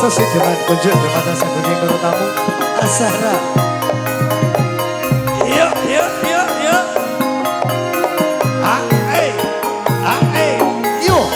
Sesi dengan kunjung kepada sang budi guru tamu Asara. Yuk, yuk, yuk, yuk. Ah, Yuk.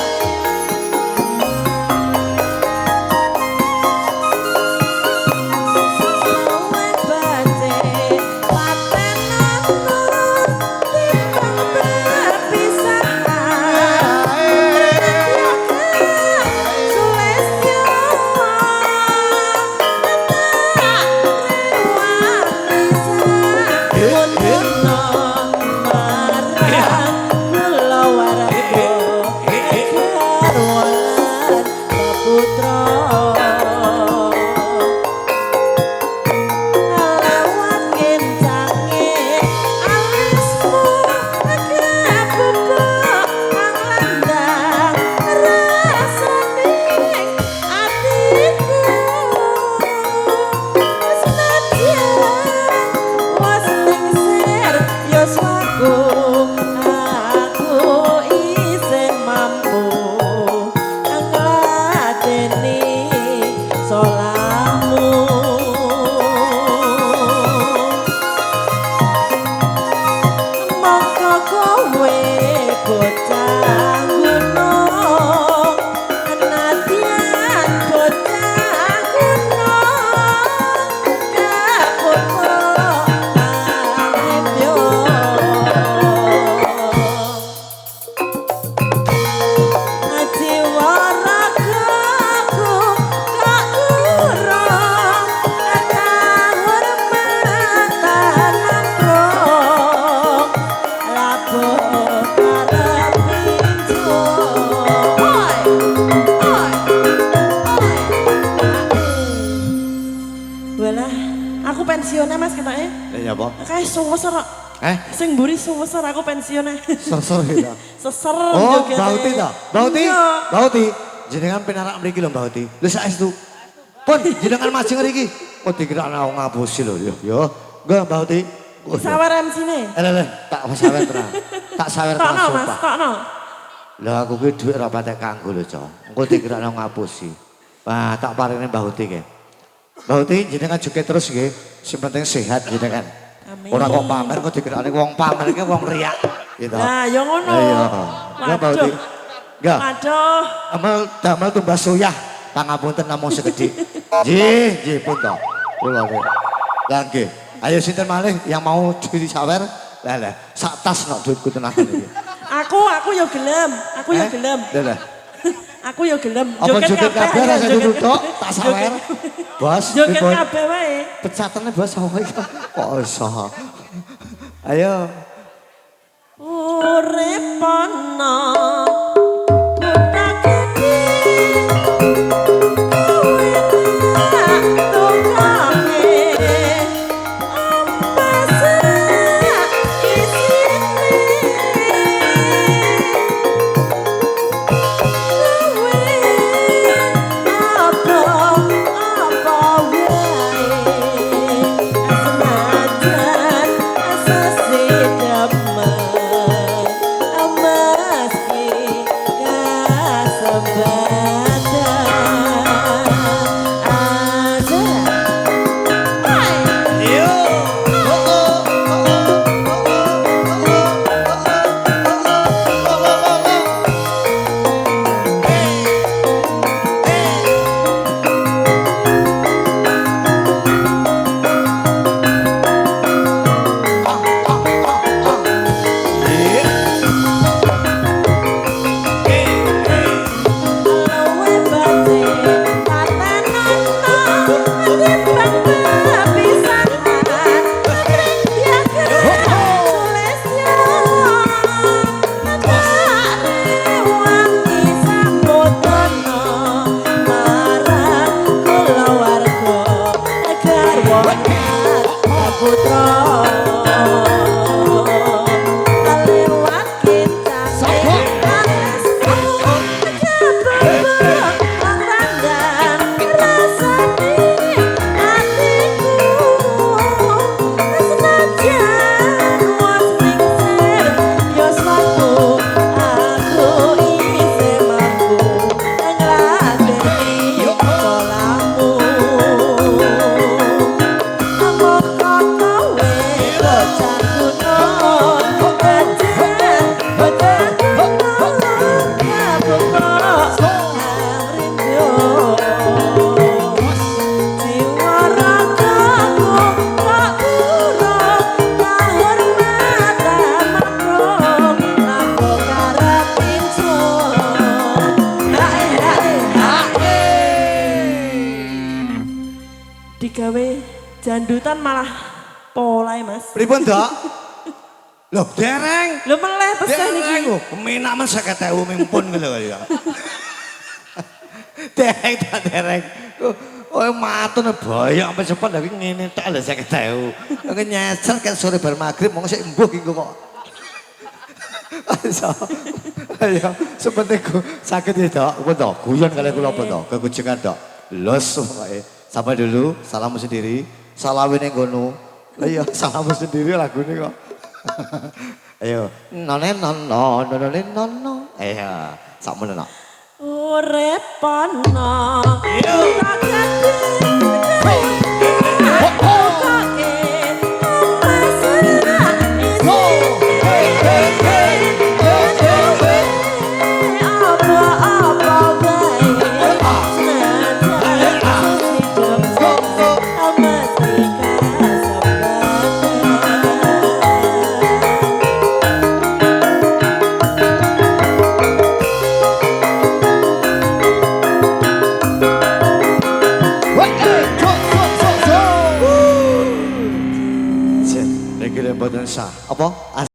pensiunnya mas katanya. Iya apa? Kayak suweser. Sing mburi suweser aku pensiunnya. Seser gitu. Seser. Oh, Bauti ta? Bauti? Bauti. Jenengan penarak mriki lho Bauti. Lho saestu. Pun jenengan majeng mriki. Oh dikira ana wong ngapusi lho yo. Enggak Bauti. Sawer MC-ne. Tak sawer tenan. Tak sawer tenan. Tokno Mas, tokno. Lah aku ki dhuwit ora patek kanggo lho, Cok. Engko dikira ana ngapusi. Wah, tak paringne Bauti ki. Bauti jenengan joget terus nggih. Sing penting sehat jenengan. Amin. Ora kok pamer kok dikirane wong pamer iki wong riak gitu. Nah, ya ngono. Iya. Enggak Bauti. Enggak. Aduh. Damel tumbas soyah. Pangapunten namung sekedhik. Nggih, pun to. Kula kok. Lah nggih. Ayo sinten malih yang mau disawer? Lah sak tas nok duitku tenanan iki. Aku yo gelem. Aku yo gelem. Lah. Aku yo gelem. Apa joget kabeh rasa duduk tok tak sawer. Bos, joget kabeh wae. Pecatane bos apa iki? Kok iso. Ayo. Urip ana meski digawe jandutan malah polae Mas. Pripun, Dok? Loh, dereng. Lho meleh pesen iki. Dereng lho, pemenak men 50.000 mimpun gitu kali ya. Dereng tak dereng. Oh, matun bayang sampai cepat lagi ngene tok lho 50.000. Nge nyecer kan sore bar magrib mong sik embuh iki kok. Ayo, sepenting sakit ya, Dok. Apa toh? Guyon kali kula apa toh? Kekujengan, Dok. Los pokoke. Sampai dulu, salammu sendiri. Salawin yang gono. Ayo, salammu sendiri lagu ini kok. Ayo, nonen nono, nonen nono. Ayo, sak meneh. Urip ana tak